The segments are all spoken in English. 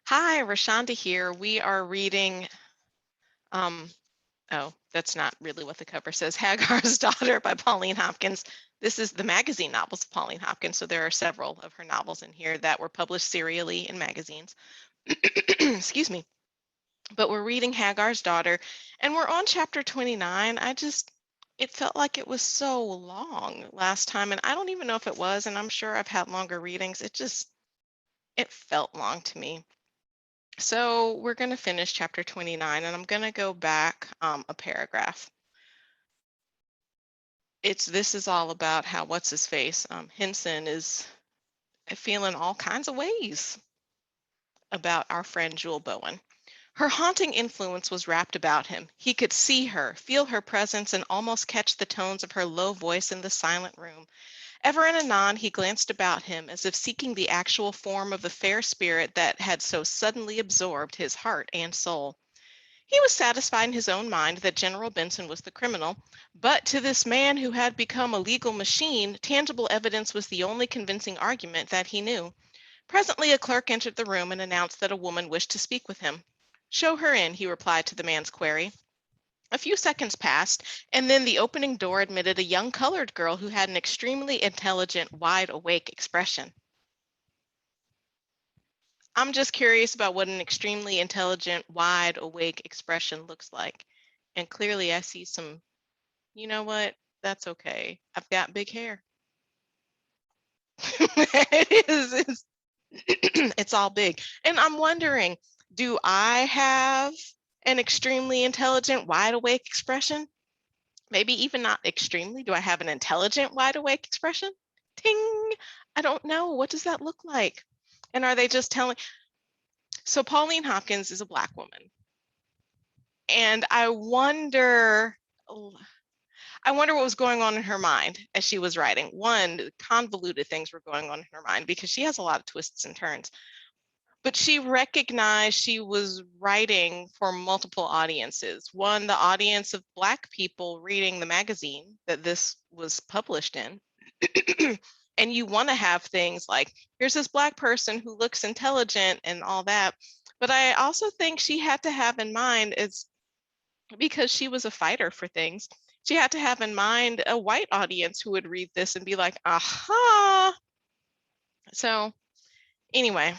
Hi, Rashonda here. We are reading, um, oh, that's not really what the cover says, Hagar's Daughter by Pauline Hopkins. This is the magazine novels of Pauline Hopkins, so there are several of her novels in here that were published serially in magazines. Excuse me. But we're reading Hagar's Daughter, and we're on chapter 29. It felt like it was so long last time, and I don't even know if it was, and I'm sure I've had longer readings. It felt long to me. So we're going to finish chapter 29, and I'm going to go back a paragraph. This is all about how what's his face Henson is feeling all kinds of ways about our friend Jewel Bowen. Her haunting influence was wrapped about him. He could see her, feel her presence, and almost catch the tones of her low voice in the silent room. Ever and anon he glanced about him as if seeking the actual form of the fair spirit that had so suddenly absorbed his heart and soul. He was satisfied in his own mind that General Benson was the criminal, but to this man who had become a legal machine, tangible evidence was the only convincing argument that he knew. Presently a clerk entered the room and announced that a woman wished to speak with him. "Show her in," he replied to the man's query. A few seconds passed, and then the opening door admitted a young colored girl who had an extremely intelligent, wide-awake expression. I'm just curious about what an extremely intelligent, wide-awake expression looks like. And clearly I see some, you know what? That's okay. I've got big hair. It is, it's all big. And I'm wondering, do I have an extremely intelligent, wide awake expression? Maybe even not extremely. Do I have an intelligent, wide awake expression? Ting! I don't know. What does that look like? And are they just telling? So Pauline Hopkins is a Black woman. And I wonder what was going on in her mind as she was writing. One, convoluted things were going on in her mind because she has a lot of twists and turns. But she recognized she was writing for multiple audiences. One, the audience of Black people reading the magazine that this was published in. And you want to have things like, here's this Black person who looks intelligent and all that. But I also think she had to have in mind, is because she was a fighter for things, she had to have in mind a white audience who would read this and be like, aha. So anyway,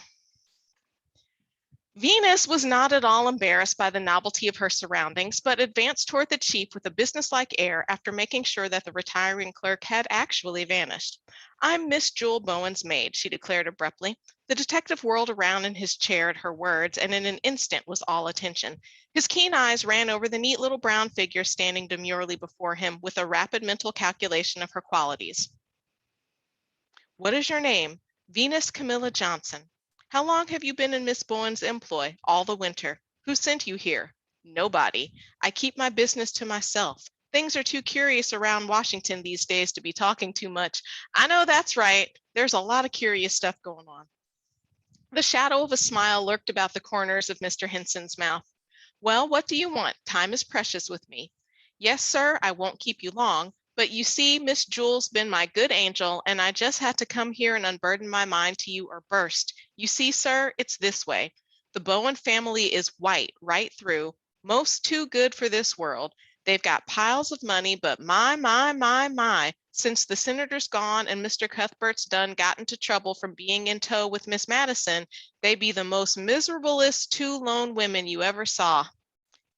Venus was not at all embarrassed by the novelty of her surroundings, but advanced toward the chief with a businesslike air after making sure that the retiring clerk had actually vanished. "I'm Miss Jewel Bowen's maid," she declared abruptly. The detective whirled around in his chair at her words, and in an instant was all attention. His keen eyes ran over the neat little brown figure standing demurely before him with a rapid mental calculation of her qualities. "What is your name?" "Venus Camilla Johnson." "How long have you been in Miss Bowen's employ?" "All the winter." "Who sent you here?" "Nobody. I keep my business to myself. Things are too curious around Washington these days to be talking too much." "I know that's right. There's a lot of curious stuff going on." The shadow of a smile lurked about the corners of Mr. Henson's mouth. "Well, what do you want? Time is precious with me." "Yes, sir, I won't keep you long. But you see, Miss Jewel's been my good angel, and I just had to come here and unburden my mind to you or burst. You see, sir, it's this way. The Bowen family is white right through, most too good for this world. They've got piles of money, but my, since the senator's gone and Mr. Cuthbert's done got into trouble from being in tow with Miss Madison, they be the most miserablest two lone women you ever saw."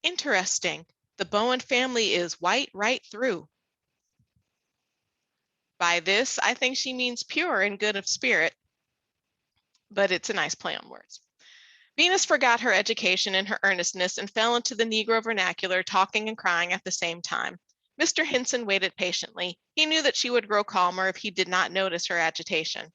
"Interesting. The Bowen family is white right through." By this, I think she means pure and good of spirit, but it's a nice play on words. Venus forgot her education in her earnestness and fell into the Negro vernacular, talking and crying at the same time. Mr. Henson waited patiently. He knew that she would grow calmer if he did not notice her agitation.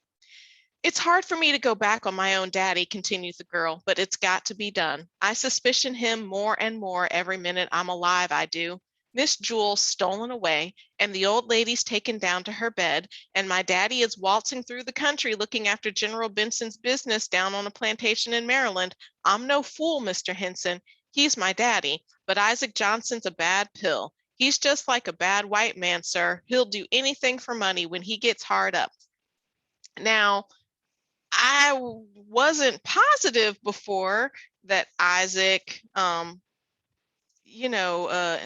"It's hard for me to go back on my own daddy," continued the girl, "but it's got to be done. I suspicion him more and more every minute I'm alive, I do. Miss Jewel's stolen away, and the old lady's taken down to her bed, and my daddy is waltzing through the country looking after General Benson's business down on a plantation in Maryland. I'm no fool, Mr. Henson. He's my daddy, but Isaac Johnson's a bad pill. He's just like a bad white man, sir. He'll do anything for money when he gets hard up. Now, I wasn't positive before that Isaac, you know,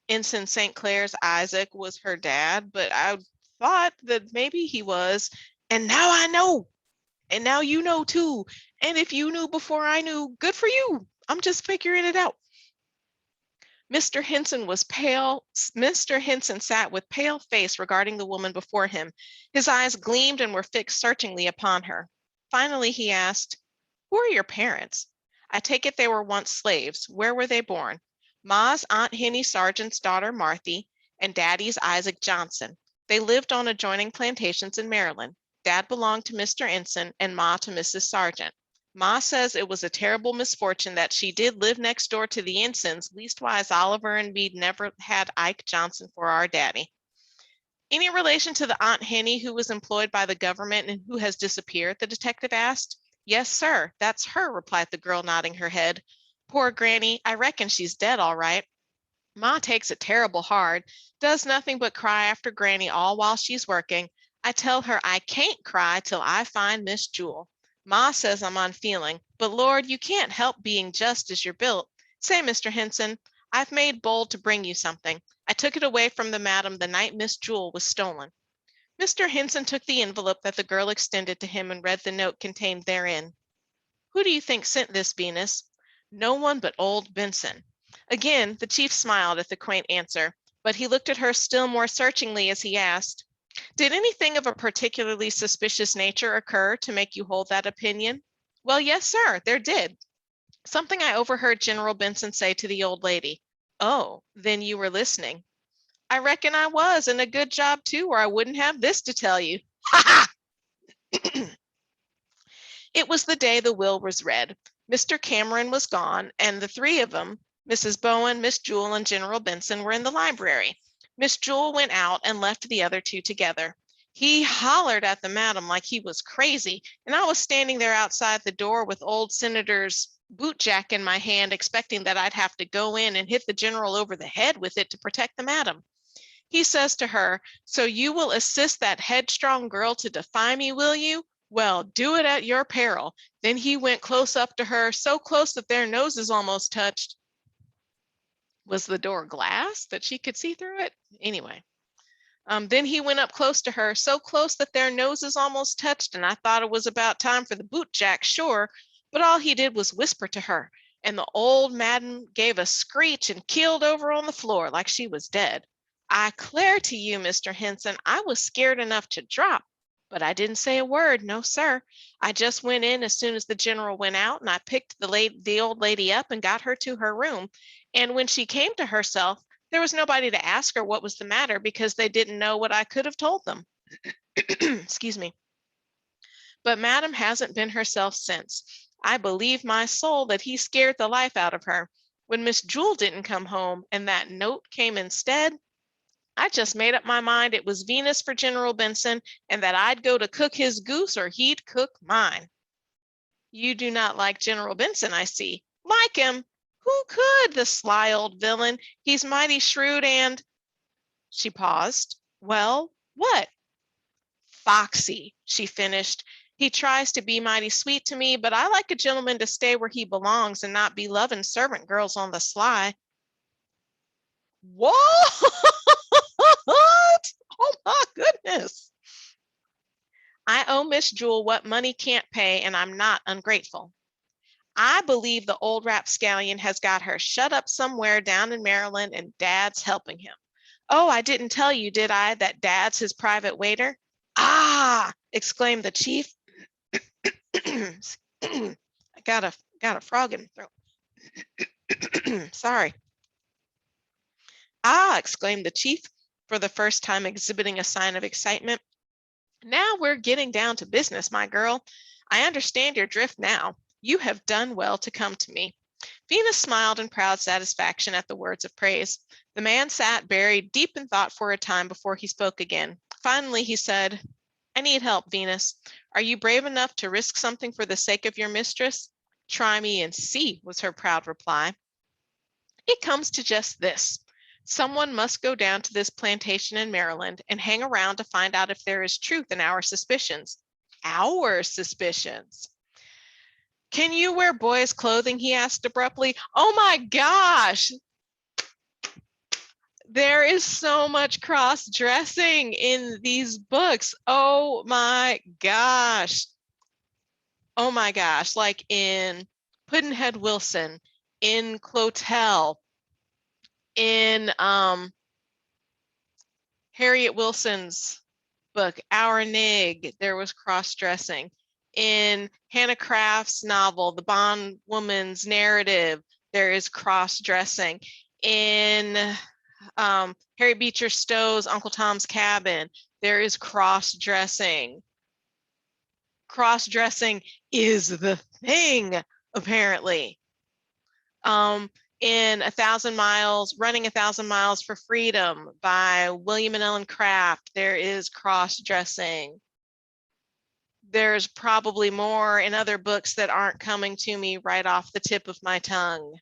Ensign St. Clair's Isaac was her dad, but I thought that maybe he was. And now I know. And now you know too. And if you knew before I knew, good for you. I'm just figuring it out. Mr. Henson was pale. Mr. Henson sat with pale face regarding the woman before him. His eyes gleamed and were fixed searchingly upon her. Finally, he asked, "Who are your parents? I take it they were once slaves. Where were they born?" "Ma's Aunt Henny Sargent's daughter, Marthy, and Daddy's Isaac Johnson. They lived on adjoining plantations in Maryland. Dad belonged to Mr. Ensign and Ma to Mrs. Sargent. Ma says it was a terrible misfortune that she did live next door to the Ensigns, leastwise Oliver and me never had Ike Johnson for our daddy." "Any relation to the Aunt Henny who was employed by the government and who has disappeared?" the detective asked. "Yes, sir, that's her," replied the girl, nodding her head. "Poor Granny, I reckon she's dead all right. Ma takes it terrible hard, does nothing but cry after Granny all while she's working. I tell her I can't cry till I find Miss Jewel. Ma says I'm unfeeling, but Lord, you can't help being just as you're built. Say, Mr. Henson, I've made bold to bring you something. I took it away from the madam the night Miss Jewel was stolen." Mr. Henson took the envelope that the girl extended to him and read the note contained therein. "Who do you think sent this, Venus?" "No one but old Benson." Again, the chief smiled at the quaint answer, but he looked at her still more searchingly as he asked, "Did anything of a particularly suspicious nature occur to make you hold that opinion?" "Well, yes, sir, there did. Something I overheard General Benson say to the old lady." "Oh, then you were listening." "I reckon I was, and a good job too, or I wouldn't have this to tell you." Ha ha! It was the day the will was read. Mr. Cameron was gone, and the three of them, Mrs. Bowen, Miss Jewel, and General Benson, were in the library. Miss Jewel went out and left the other two together. He hollered at the madam like he was crazy, and I was standing there outside the door with old Senator's boot jack in my hand, expecting that I'd have to go in and hit the general over the head with it to protect the madam. He says to her, "So you will assist that headstrong girl to defy me, will you? Well, do it at your peril." Then he went close up to her, so close that their noses almost touched. Was the door glass that she could see through it? Anyway. Then he went up close to her, so close that their noses almost touched, and I thought it was about time for the boot jack, sure, but all he did was whisper to her, and the old madam gave a screech and keeled over on the floor like she was dead. I declare to you, Mr. Henson, I was scared enough to drop, but I didn't say a word, no, sir. I just went in as soon as the general went out, and I picked the old lady up and got her to her room, and when she came to herself, there was nobody to ask her what was the matter because they didn't know what I could have told them. Excuse me. But Madam hasn't been herself since. I believe my soul that he scared the life out of her. When Miss Jewel didn't come home and that note came instead, I just made up my mind it was Venus for General Benson and that I'd go to cook his goose or he'd cook mine." "You do not like General Benson, I see." "Like him? Who could? The sly old villain. He's mighty shrewd and—" She paused. "Well, what?" "Foxy," she finished. "He tries to be mighty sweet to me, but I like a gentleman to stay where he belongs and not be loving servant girls on the sly." What? Oh my goodness. "I owe Miss Jewel what money can't pay, and I'm not ungrateful. I believe the old rapscallion has got her shut up somewhere down in Maryland, and Dad's helping him. Oh, I didn't tell you, did I, that Dad's his private waiter?" "Ah!" exclaimed the chief. I got a frog in my throat. Sorry. "Ah!" exclaimed the chief, for the first time exhibiting a sign of excitement. "Now we're getting down to business, my girl. I understand your drift now. You have done well to come to me." Venus smiled in proud satisfaction at the words of praise. The man sat buried deep in thought for a time before he spoke again. Finally, he said, "I need help, Venus. Are you brave enough to risk something for the sake of your mistress?" "Try me and see," was her proud reply. "It comes to just this. Someone must go down to this plantation in Maryland and hang around to find out if there is truth in our suspicions. our suspicions. Can you wear boys' clothing? He asked abruptly. Oh my gosh. There is so much cross-dressing in these books. Oh my gosh. Oh my gosh. Like in Pudd'nhead Wilson, in Clotel, in Harriet Wilson's book, Our Nig, there was cross-dressing. In Hannah Craft's novel, The Bondwoman's Narrative, there is cross-dressing. In Harry Beecher Stowe's Uncle Tom's Cabin, there is cross-dressing. Cross-dressing is the thing, apparently. In Running 1,000 Miles for Freedom by William and Ellen Craft, there is cross-dressing. There's probably more in other books that aren't coming to me right off the tip of my tongue.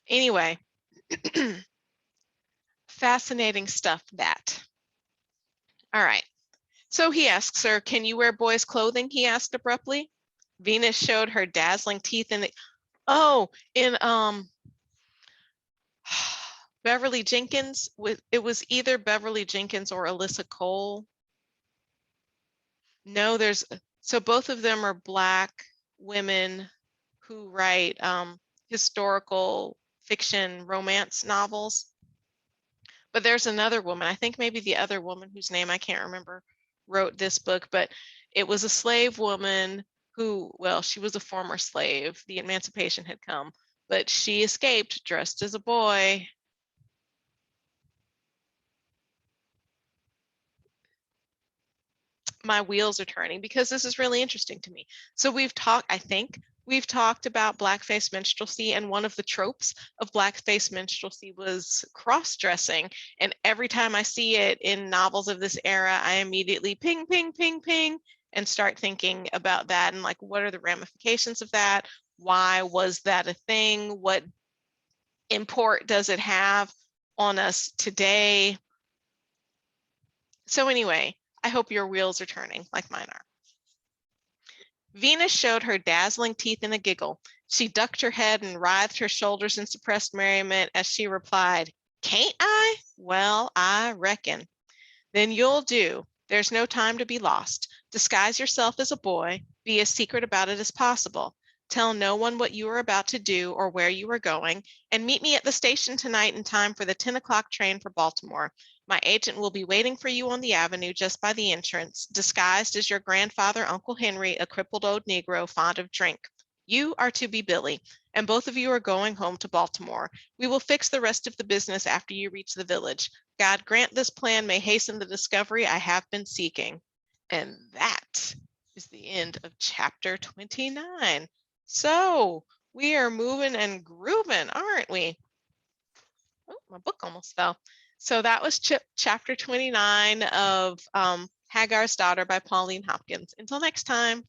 Anyway, fascinating stuff, that. All right. So he asks her, can you wear boys' clothing? He asked abruptly. Venus showed her dazzling teeth in Beverly Jenkins. It was either Beverly Jenkins or Alyssa Cole. No, so both of them are Black women who write historical fiction romance novels. But there's another woman, I think maybe the other woman whose name I can't remember, wrote this book, but it was a slave woman who, well, she was a former slave. The emancipation had come, but she escaped dressed as a boy. My wheels are turning because this is really interesting to me. So I think we've talked about blackface minstrelsy, and one of the tropes of blackface minstrelsy was cross-dressing. And every time I see it in novels of this era, I immediately ping, ping, ping, ping, and start thinking about that and like, what are the ramifications of that? Why was that a thing? What import does it have on us today? So anyway, I hope your wheels are turning like mine are. Venus showed her dazzling teeth in a giggle. She ducked her head and writhed her shoulders in suppressed merriment as she replied, "Can't I? Well, I reckon." "Then you'll do. There's no time to be lost. Disguise yourself as a boy. Be as secret about it as possible. Tell no one what you are about to do or where you are going, and meet me at the station tonight in time for the 10 o'clock train for Baltimore. My agent will be waiting for you on the avenue just by the entrance, disguised as your grandfather, Uncle Henry, a crippled old Negro fond of drink. You are to be Billy, and both of you are going home to Baltimore. We will fix the rest of the business after you reach the village. God grant this plan may hasten the discovery I have been seeking." And that is the end of chapter 29. So we are moving and grooving, aren't we? Oh, my book almost fell. So that was chapter 29 of Hagar's Daughter by Pauline Hopkins. Until next time.